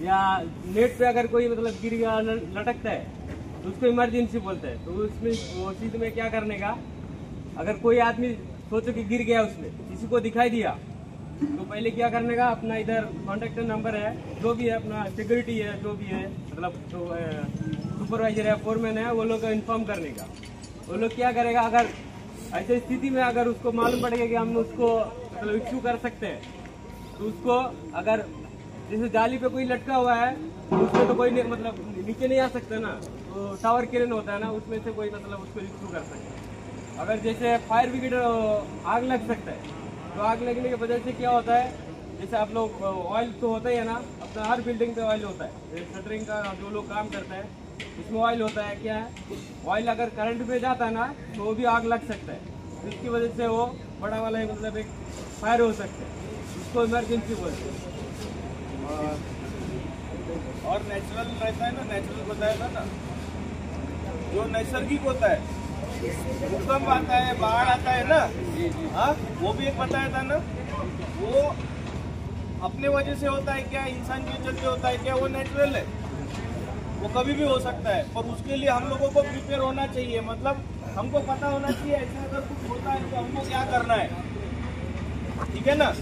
या नेट पे अगर कोई मतलब गिर गया लटकता है तो उसको इमरजेंसी बोलते हैं। तो उसमें वो चीज में क्या करने का, अगर कोई आदमी सोचो कि गिर गया, उसमें किसी को दिखाई दिया, तो पहले क्या करने का, अपना इधर कॉन्टेक्ट नंबर है, जो भी है अपना सिक्योरिटी है, जो भी है मतलब जो सुपरवाइजर है, फोरमैन है, वो लोग को इन्फॉर्म करने का। वो लोग क्या करेगा, अगर ऐसी स्थिति में अगर उसको मालूम पड़ेगा कि हम उसको मतलब इश्यू कर सकते हैं, तो उसको अगर जैसे जाली पे कोई लटका हुआ है तो उसमें तो कोई मतलब नीचे नहीं आ सकता ना, तो टावर क्रेन होता है ना, उसमें से कोई मतलब उसको इश्यू कर सकता है। अगर जैसे फायर ब्रिगेड आग लग सकता है, तो आग लगने की वजह से क्या होता है, जैसे आप लोग ऑयल तो होता ही है ना, अपना हर बिल्डिंग पे ऑयल होता है, शटरिंग का जो लोग काम करता है उसमें ऑयल होता है। क्या है, ऑयल अगर करंट पे जाता है ना तो वो भी आग लग सकता है, तो इसकी वजह से वो बड़ा वाला मतलब एक फायर हो सकता है, उसको इमरजेंसी बोलते हैं। और नेचुरल रहता है ना, नेचुरल बताया था ना, जो नैसर्गिक होता है, भूकंप आता है, बाढ़ आता है ना, हाँ वो भी एक बताया था ना, वो अपने वजह से होता है क्या, इंसान के चलते होता है क्या, वो नेचुरल है, वो कभी भी हो सकता है। पर उसके लिए हम लोगों को प्रिपेयर होना चाहिए, मतलब हमको पता होना चाहिए ऐसा अगर कुछ होता है तो हमको क्या करना है, ठीक है ना।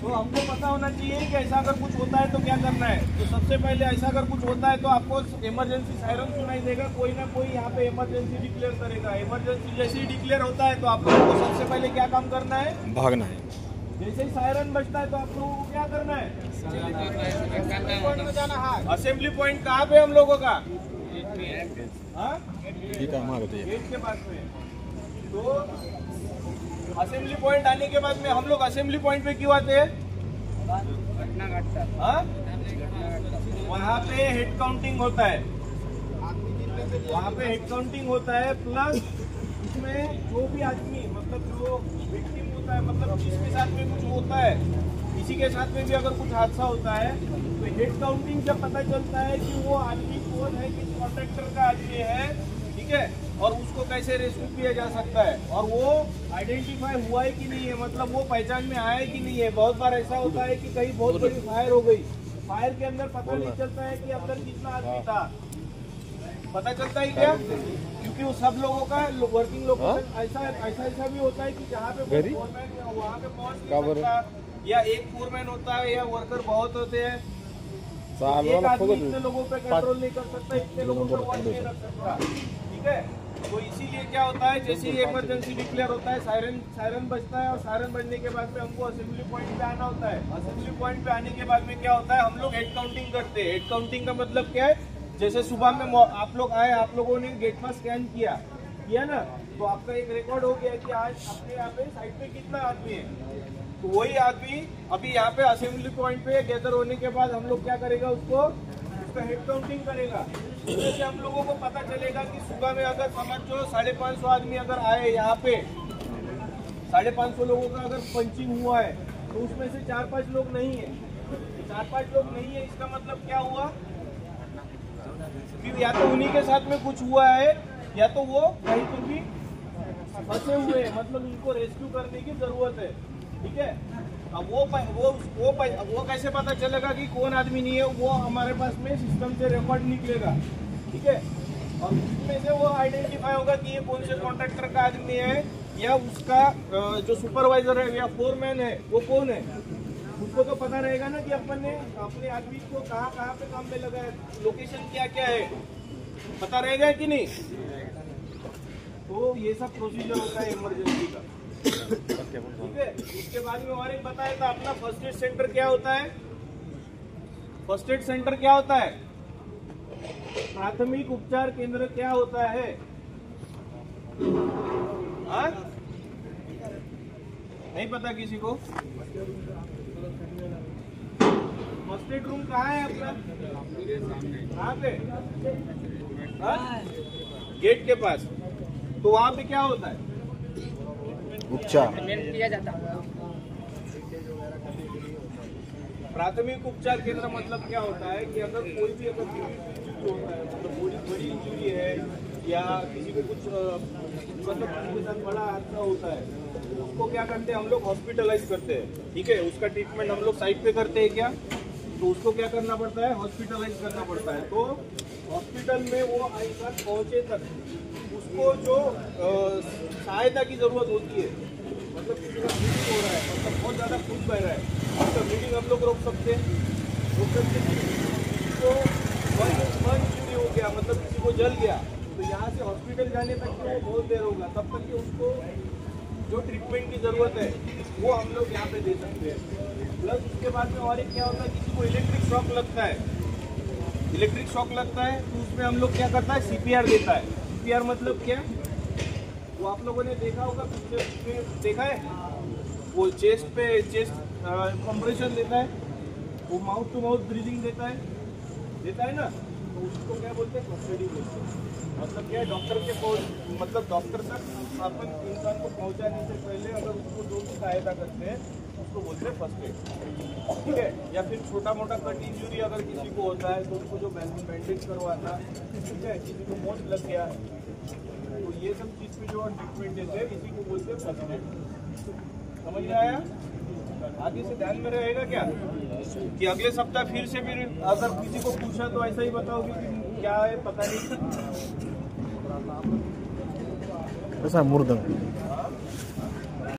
तो हमको पता होना चाहिए कि ऐसा अगर कुछ होता है तो क्या करना है। तो सबसे पहले ऐसा अगर कुछ होता है तो आपको इमरजेंसी सायरन सुनाई देगा, कोई ना कोई यहाँ पे इमरजेंसी डिक्लेयर करेगा। इमरजेंसी जैसे ही डिक्लेयर होता है तो आप लोगों को सबसे पहले क्या काम करना है, भागना है। जैसे ही सायरन बजता है तो आप लोगों को क्या करना है, असेंबली पॉइंट कहाँ पे हम लोगों का, गेट के पास में। तो असेंबली पॉइंट आने के बाद में हम लोग असेंबली पॉइंट पे क्यों आते हैं, वहाँ पे हेड काउंटिंग होता है, वहाँ पे हेड काउंटिंग होता है, प्लस इसमें जो भी आदमी मतलब जो विक्टिम होता है, मतलब जिसके साथ में कुछ होता है, किसी के साथ में भी अगर कुछ हादसा होता है तो हेड काउंटिंग से पता चलता है कि वो आदमी कौन है, किस कॉन्ट्रैक्टर का आदमी है, ठीक है, और उसको कैसे रेस्क्यू किया जा सकता है, और वो आइडेंटिफाई हुआ है कि नहीं है, मतलब वो पहचान में आया है कि नहीं है। बहुत बार ऐसा होता है कि कहीं बहुत बड़ी फायर हो गई, फायर के अंदर पता नहीं चलता है कि अंदर कितना आदमी था, पता चलता है क्या, क्योंकि वो सब लोगों का वर्किंग लोकेशन ऐसा भी होता है कि जहाँ पे फोरमैन वहाँ पे पहुँच नहीं सकता, या एक फोरमैन होता है या वर्कर बहुत होते हैं, एक आदमी इतने लोगों पे कंट्रोल नहीं कर सकता, इतने लोगों पर वर्क नहीं रख सकता, ठीक है। तो इसीलिए क्या होता है, जैसे ही इमरजेंसी डिक्लेयर होता है, सायरन बजता है, और सायरन बजने के बाद में हमको असेंबली पॉइंट पे आना होता है। असेंबली पॉइंट पे आने के बाद में क्या होता है, हम लोग हेड काउंटिंग करते हैं। हेड काउंटिंग का मतलब क्या है, जैसे सुबह में आप लोग आए, आप लोगों ने गेट पर स्कैन किया ना, तो आपका एक रिकॉर्ड हो गया कि आज अपने यहाँ पे साइड पे कितना आदमी है। तो वही आदमी अभी यहाँ पे असेंबली पॉइंट पे गैदर होने के बाद हम लोग क्या करेगा, उसका हेड काउंटिंग करेगा। इससे हम लोगों को पता चलेगा कि सुबह में अगर समझो 550 आदमी अगर आए यहाँ पे, 550 लोगों का अगर पंचिंग हुआ है, तो उसमें से 4-5 लोग नहीं है, 4-5 लोग नहीं है, इसका मतलब क्या हुआ कि या तो उन्हीं के साथ में कुछ हुआ है, या तो वो कहीं पर भी फंसे हुए हैं, मतलब उनको रेस्क्यू करने की जरूरत है, ठीक है। अब वो कैसे पता चलेगा कि कौन आदमी नहीं है, वो हमारे पास में सिस्टम से रिकॉर्ड निकलेगा, ठीक है, और उसमें से वो आइडेंटिफाई होगा कि ये कौन से कॉन्ट्रैक्टर का आदमी है, या उसका जो सुपरवाइजर है या फोरमैन है वो कौन है। उसको तो पता रहेगा ना कि अपन ने अपने आदमी को कहाँ पे काम में लगाया, लोकेशन क्या क्या है, पता रहेगा कि नहीं। तो ये सब प्रोसीजर होता है इमरजेंसी का, ठीक है। उसके बाद में और एक बताया था अपना फर्स्ट एड सेंटर क्या होता है। फर्स्ट एड सेंटर क्या होता है, प्राथमिक उपचार केंद्र क्या होता है, नहीं पता किसी को। फर्स्ट एड रूम कहाँ है अपना, कहाँ पे, गेट के पास। तो वहाँ पे क्या होता है, उपचार किया जाता है। प्राथमिक उपचार केंद्र मतलब क्या होता है कि अगर कोई भी अगर होता है, मतलब बड़ी इंजरी है या किसी को कुछ मतलब किसी के साथ बड़ा हादसा होता है, तो उसको क्या करते हैं हम लोग, हॉस्पिटलाइज करते हैं, ठीक है। उसका ट्रीटमेंट हम लोग साइट पे करते हैं क्या, तो उसको क्या करना पड़ता है, हॉस्पिटलाइज करना पड़ता है। तो हॉस्पिटल में वो आइकर पहुंचे तक उसको जो सहायता की जरूरत होती है, मतलब किसी का ब्लीडिंग हो रहा है, मतलब बहुत ज़्यादा खून बह रहा है, तो ब्लीडिंग हम लोग रोक सकते हैं। किसी को बर्न इंजरी हो गया, मतलब किसी को जल गया, तो यहाँ से हॉस्पिटल जाने तक तो वो बहुत देर होगा, तब तक कि उसको जो ट्रीटमेंट की ज़रूरत है वो हम लोग यहाँ पे दे सकते हैं। प्लस उसके बाद में और एक क्या होता है, किसी को इलेक्ट्रिक शॉक लगता है, इलेक्ट्रिक शॉक लगता है तो उसमें हम लोग क्या करता है, CPR देता है। CPR मतलब क्या, वो आप लोगों ने देखा होगा, पिक्चर में देखा है, वो चेस्ट कंप्रेशन देता है, वो माउथ टू माउथ ब्रीदिंग देता है ना, तो उसको क्या बोलते हैं, फर्स्ट एड बोलते हैं। मतलब क्या है, डॉक्टर तक अपन इंसान को पहुंचाने से पहले अगर उसको जो भी सहायता करते हैं उसको बोलते हैं फर्स्ट एड, ठीक है। या फिर छोटा मोटा कट इंजरी अगर किसी को होता है तो उसको जो बैंडेज करवाना, ठीक है, किसी को मोच लग गया, तो ये सब चीज़ पे जो ट्रीटमेंट देते हैं इसी को बोलते हैं फर्स्ट एड। समझ में आया? आगे से ध्यान में रहेगा क्या कि अगले सप्ताह फिर अगर किसी को पूछा तो ऐसा ही बताओगे कि क्या है पता नहीं। ऐसा मुर्दंग